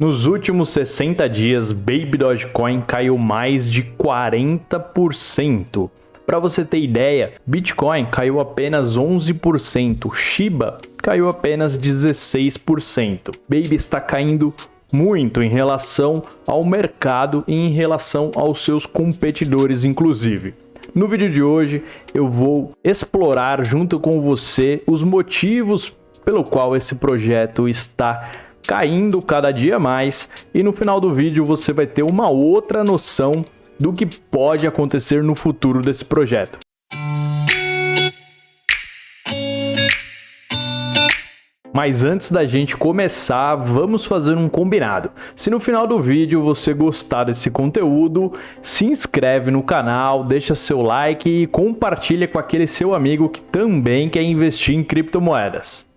Nos últimos 60 dias, Baby Dogecoin caiu mais de 40%. Para você ter ideia, Bitcoin caiu apenas 11%, Shiba caiu apenas 16%. Baby está caindo muito em relação ao mercado e em relação aos seus competidores, inclusive. No vídeo de hoje eu vou explorar junto com você os motivos pelo qual esse projeto está caindo cada dia mais, e no final do vídeo você vai ter uma outra noção do que pode acontecer no futuro desse projeto. Mas antes da gente começar, vamos fazer um combinado. Se no final do vídeo você gostar desse conteúdo, se inscreve no canal, deixa seu like e compartilha com aquele seu amigo que também quer investir em criptomoedas.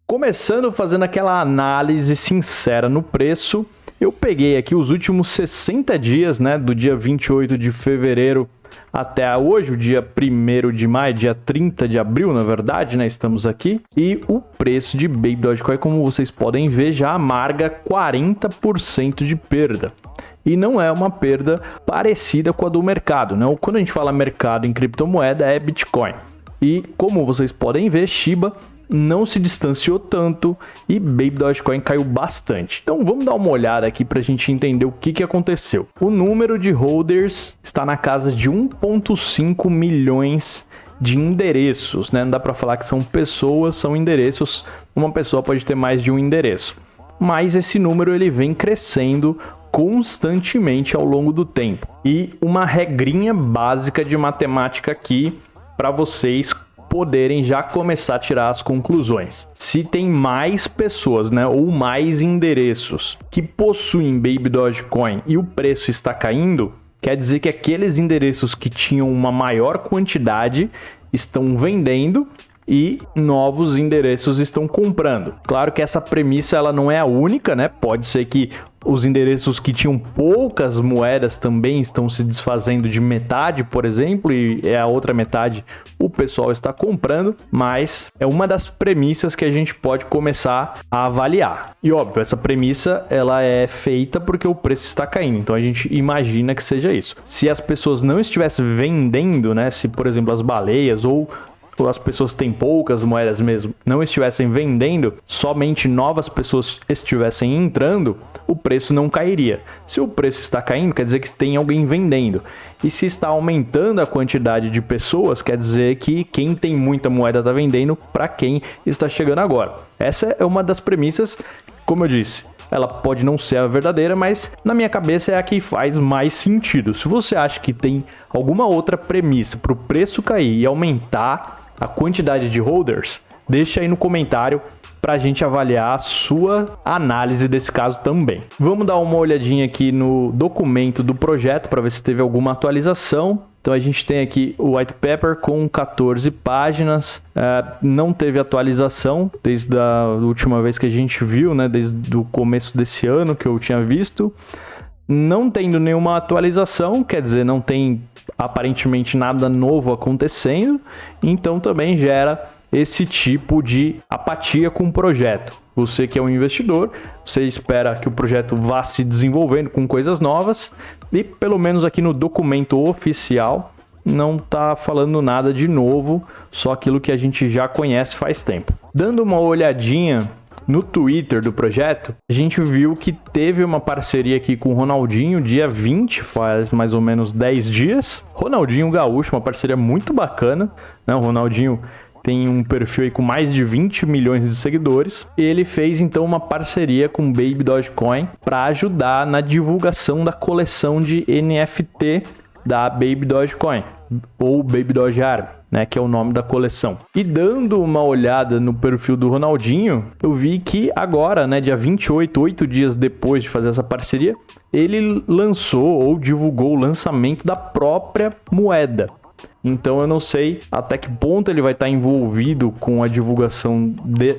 Começando fazendo aquela análise sincera no preço, eu peguei aqui os últimos 60 dias, né, do dia 28 de fevereiro até hoje, o dia 1º de maio, dia 30 de abril, na verdade, né, estamos aqui. E o preço de Baby Dogecoin, como vocês podem ver, já amarga 40% de perda. E não é uma perda parecida com a do mercado, né? Quando a gente fala mercado em criptomoeda, é Bitcoin. E como vocês podem ver, Shiba não se distanciou tanto e Baby Dogecoin caiu bastante. Então vamos dar uma olhada aqui para a gente entender o que aconteceu. O número de holders está na casa de 1,5 milhões de endereços, né? Não dá para falar que são pessoas, são endereços. Uma pessoa pode ter mais de um endereço, mas esse número ele vem crescendo constantemente ao longo do tempo. E uma regrinha básica de matemática aqui para vocês poderem já começar a tirar as conclusões. Se tem mais pessoas, né, ou mais endereços que possuem Baby Dogecoin e o preço está caindo, quer dizer que aqueles endereços que tinham uma maior quantidade estão vendendo e novos endereços estão comprando. Claro que essa premissa ela não é a única, né? Pode ser que os endereços que tinham poucas moedas também estão se desfazendo de metade, por exemplo, e a outra metade o pessoal está comprando, mas é uma das premissas que a gente pode começar a avaliar. E óbvio, essa premissa ela é feita porque o preço está caindo, então a gente imagina que seja isso. Se as pessoas não estivessem vendendo, né? Se, por exemplo, as baleias ou as pessoas que têm poucas moedas mesmo não estivessem vendendo, somente novas pessoas estivessem entrando, o preço não cairia. Se o preço está caindo, quer dizer que tem alguém vendendo. E se está aumentando a quantidade de pessoas, quer dizer que quem tem muita moeda está vendendo para quem está chegando agora. Essa é uma das premissas, como eu disse. Ela pode não ser a verdadeira, mas na minha cabeça é a que faz mais sentido. Se você acha que tem alguma outra premissa para o preço cair e aumentar a quantidade de holders, deixa aí no comentário para a gente avaliar a sua análise desse caso também. Vamos dar uma olhadinha aqui no documento do projeto para ver se teve alguma atualização. Então a gente tem aqui o white paper com 14 páginas, não teve atualização desde a última vez que a gente viu, né? Desde o começo desse ano que eu tinha visto. Não tendo nenhuma atualização, quer dizer, não tem aparentemente nada novo acontecendo, então também gera esse tipo de apatia com o projeto. Você que é um investidor, você espera que o projeto vá se desenvolvendo com coisas novas e pelo menos aqui no documento oficial não está falando nada de novo, só aquilo que a gente já conhece faz tempo. Dando uma olhadinha no Twitter do projeto, a gente viu que teve uma parceria aqui com o Ronaldinho, dia 20, faz mais ou menos 10 dias. Ronaldinho Gaúcho, uma parceria muito bacana, né? O Ronaldinho tem um perfil aí com mais de 20 milhões de seguidores. Ele fez então uma parceria com Baby Dogecoin para ajudar na divulgação da coleção de NFT da Baby Dogecoin, ou Baby Doge Army, né, que é o nome da coleção. E dando uma olhada no perfil do Ronaldinho, eu vi que agora, né, dia 28, 8 dias depois de fazer essa parceria, ele lançou ou divulgou o lançamento da própria moeda. Então eu não sei até que ponto ele vai estar envolvido com a divulgação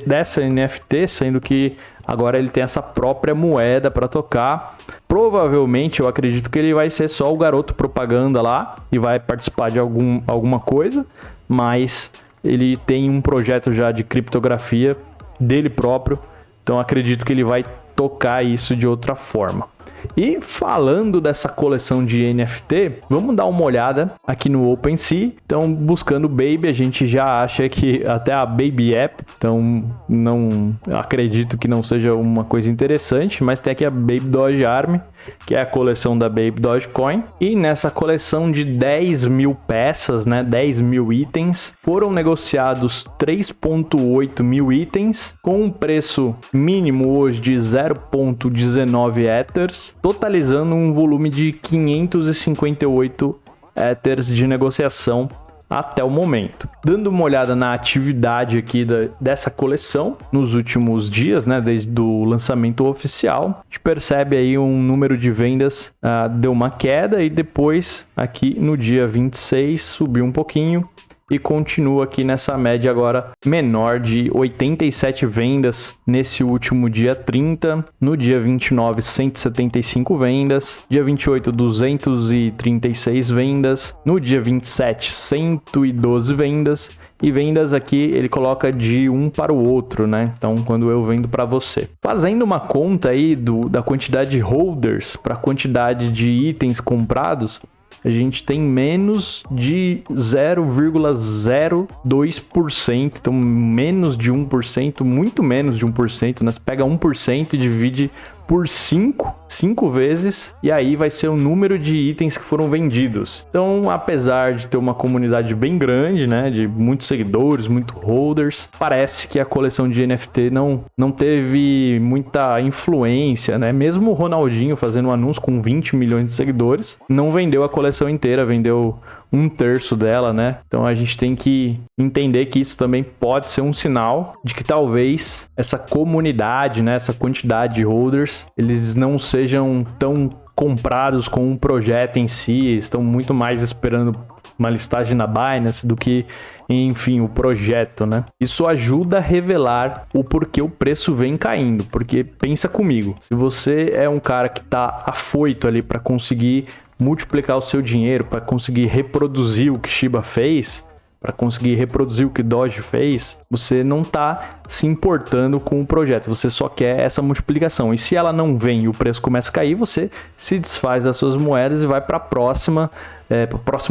dessa NFT, sendo que agora ele tem essa própria moeda para tocar. Provavelmente eu acredito que ele vai ser só o garoto propaganda lá e vai participar de alguma coisa, mas ele tem um projeto já de criptografia dele próprio, então acredito que ele vai tocar isso de outra forma. E falando dessa coleção de NFT, vamos dar uma olhada aqui no OpenSea. Então, buscando Baby, a gente já acha que até a Baby App, então não acredito que não seja uma coisa interessante, mas tem aqui a Baby Doge Army, que é a coleção da Baby Dogecoin. E nessa coleção de 10 mil peças, né, 10 mil itens, foram negociados 3.8 mil itens, com um preço mínimo hoje de 0.19 Ethers, totalizando um volume de 558 Ethers de negociação até o momento. Dando uma olhada na atividade aqui dessa coleção nos últimos dias, né, desde o lançamento oficial, a gente percebe aí um número de vendas deu uma queda e depois aqui no dia 26 subiu um pouquinho e continua aqui nessa média agora menor de 87 vendas nesse último dia 30, no dia 29 175 vendas, dia 28 236 vendas, no dia 27 112 vendas e vendas aqui ele coloca de um para o outro, né? Então quando eu vendo para você. Fazendo uma conta aí da quantidade de holders para a quantidade de itens comprados, a gente tem menos de 0,02%, então menos de 1%, muito menos de 1%, né? Você pega 1% e divide por 5 vezes, e aí vai ser o número de itens que foram vendidos. Então, apesar de ter uma comunidade bem grande, né, de muitos seguidores, muitos holders, parece que a coleção de NFT não teve muita influência, né? Mesmo o Ronaldinho fazendo um anúncio com 20 milhões de seguidores, não vendeu a coleção inteira, vendeu 1/3 dela, né? Então a gente tem que entender que isso também pode ser um sinal de que talvez essa comunidade, né, essa quantidade de holders, eles não sejam tão comprados com um projeto em si, estão muito mais esperando uma listagem na Binance do que, enfim, o projeto, né? Isso ajuda a revelar o porquê o preço vem caindo, porque pensa comigo, se você é um cara que tá afoito ali para conseguir multiplicar o seu dinheiro, para conseguir reproduzir o que Shiba fez, para conseguir reproduzir o que Doge fez, você não está se importando com o projeto, você só quer essa multiplicação. E se ela não vem e o preço começa a cair, você se desfaz das suas moedas e vai para a próxima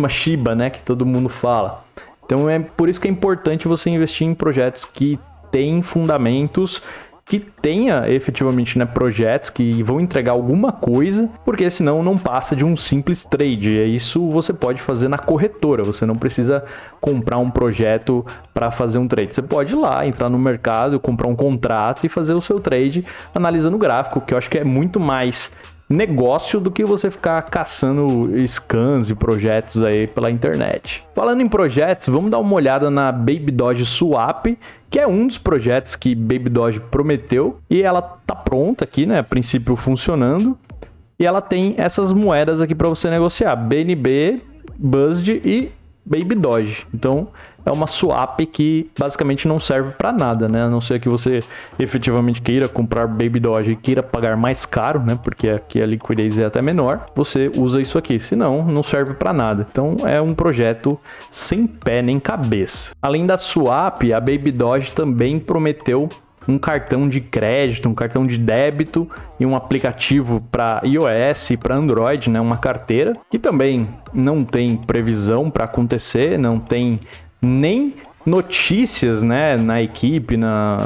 Shiba, né, que todo mundo fala. Então é por isso que é importante você investir em projetos que têm fundamentos, que tenha efetivamente, né, projetos que vão entregar alguma coisa, porque senão não passa de um simples trade. E isso você pode fazer na corretora, você não precisa comprar um projeto para fazer um trade. Você pode ir lá, entrar no mercado, comprar um contrato e fazer o seu trade analisando o gráfico, que eu acho que é muito mais negócio do que você ficar caçando scans e projetos aí pela internet. Falando em projetos, vamos dar uma olhada na Baby Doge Swap, que é um dos projetos que Baby Doge prometeu, e ela tá pronta aqui, né, a princípio funcionando, e ela tem essas moedas aqui para você negociar, BNB, BUSD e Baby Doge. Então é uma swap que basicamente não serve para nada, né? A não ser que você efetivamente queira comprar Baby Doge e queira pagar mais caro, né? Porque aqui a liquidez é até menor. Você usa isso aqui, senão não serve para nada. Então é um projeto sem pé nem cabeça. Além da swap, a Baby Doge também prometeu um cartão de crédito, um cartão de débito e um aplicativo para iOS e para Android, né? Uma carteira que também não tem previsão para acontecer, não tem nem notícias, né, na equipe,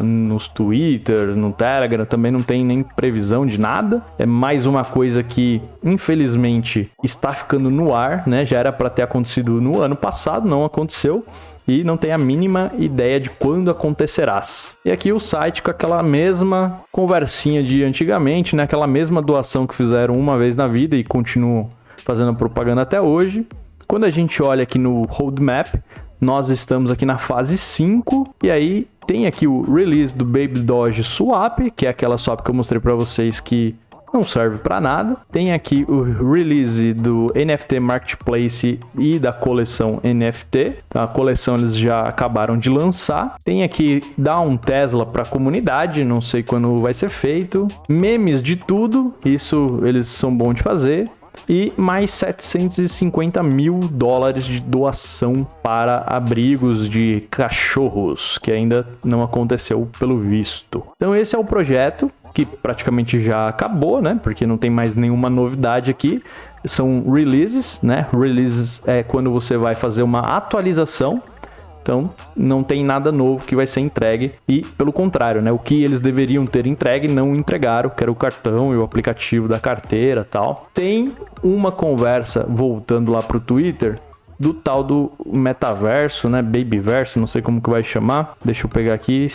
nos Twitter, no Telegram, também não tem nem previsão de nada. É mais uma coisa que, infelizmente, está ficando no ar, né? Já era para ter acontecido no ano passado, não aconteceu. E não tem a mínima ideia de quando acontecerás. E aqui o site com aquela mesma conversinha de antigamente, né? Aquela mesma doação que fizeram uma vez na vida e continuam fazendo propaganda até hoje. Quando a gente olha aqui no roadmap, nós estamos aqui na fase 5, e aí tem aqui o release do Baby Doge Swap, que é aquela swap que eu mostrei para vocês que não serve para nada. Tem aqui o release do NFT Marketplace e da coleção NFT. Então, a coleção eles já acabaram de lançar. Tem aqui dar um Tesla para a comunidade, não sei quando vai ser feito. Memes de tudo, isso eles são bons de fazer. E mais 750 mil dólares de doação para abrigos de cachorros, que ainda não aconteceu pelo visto. Então esse é o projeto. que praticamente já acabou, né? Porque não tem mais nenhuma novidade aqui. São releases, né? Releases é quando você vai fazer uma atualização. Então, não tem nada novo que vai ser entregue e, pelo contrário, né, o que eles deveriam ter entregue, não entregaram, que era o cartão e o aplicativo da carteira e tal. Tem uma conversa, voltando lá pro Twitter, do tal do metaverso, né, Babyverso, não sei como que vai chamar. Deixa eu pegar aqui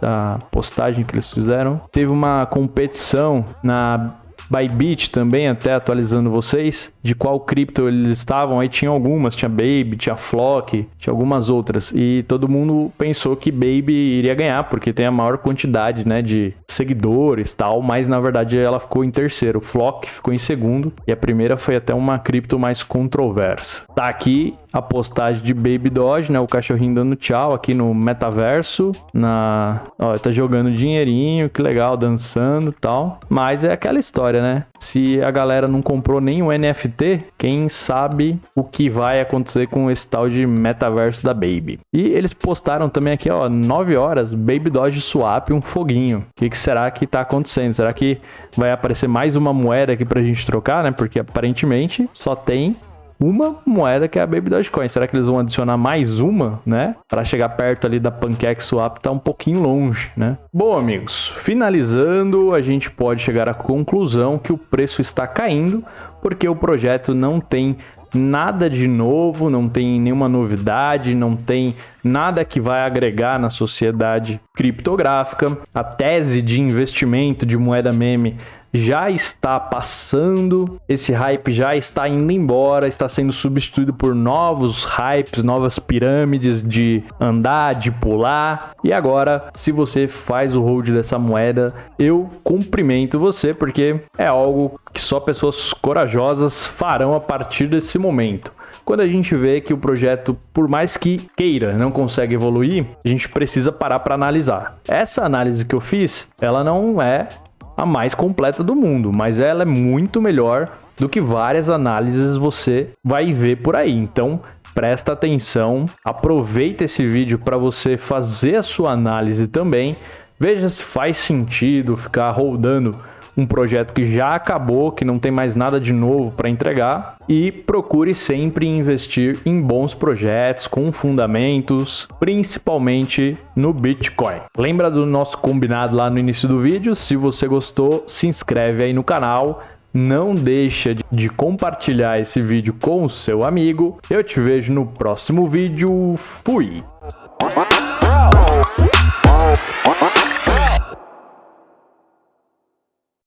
a postagem que eles fizeram. Teve uma competição na Bybit também, até atualizando vocês, de qual cripto eles estavam. Aí tinha algumas, tinha Baby, tinha Flock, tinha algumas outras. E todo mundo pensou que Baby iria ganhar, porque tem a maior quantidade, né, de seguidores e tal. Mas na verdade ela ficou em terceiro. Flock ficou em segundo. E a primeira foi até uma cripto mais controversa. Tá aqui a postagem de Baby Doge, né? O cachorrinho dando tchau aqui no metaverso. Ó, tá jogando dinheirinho, que legal, dançando e tal. Mas é aquela história, né? Se a galera não comprou nem o NFT, quem sabe o que vai acontecer com esse tal de metaverso da Baby. E eles postaram também aqui, ó, 9 horas, Baby Doge Swap, um foguinho. O que será que tá acontecendo? Será que vai aparecer mais uma moeda aqui pra gente trocar, né? Porque aparentemente só tem uma moeda, que é a Baby Dogecoin. Será que eles vão adicionar mais uma, né? Para chegar perto ali da PancakeSwap, tá um pouquinho longe, né? Bom, amigos, finalizando, a gente pode chegar à conclusão que o preço está caindo porque o projeto não tem nada de novo, não tem nenhuma novidade, não tem nada que vai agregar na sociedade criptográfica. A tese de investimento de moeda meme já está passando, esse hype já está indo embora, está sendo substituído por novos hypes, novas pirâmides de andar, de pular. E agora, se você faz o hold dessa moeda, eu cumprimento você, porque é algo que só pessoas corajosas farão a partir desse momento. Quando a gente vê que o projeto, por mais que queira, não consegue evoluir, a gente precisa parar para analisar. Essa análise que eu fiz, ela não é a mais completa do mundo, mas ela é muito melhor do que várias análises você vai ver por aí. Então, presta atenção, aproveita esse vídeo para você fazer a sua análise também, veja se faz sentido ficar holdando um projeto que já acabou, que não tem mais nada de novo para entregar, e procure sempre investir em bons projetos com fundamentos, principalmente no Bitcoin. Lembra do nosso combinado lá no início do vídeo? Se você gostou, se inscreve aí no canal. Não deixa de compartilhar esse vídeo com o seu amigo. Eu te vejo no próximo vídeo. Fui!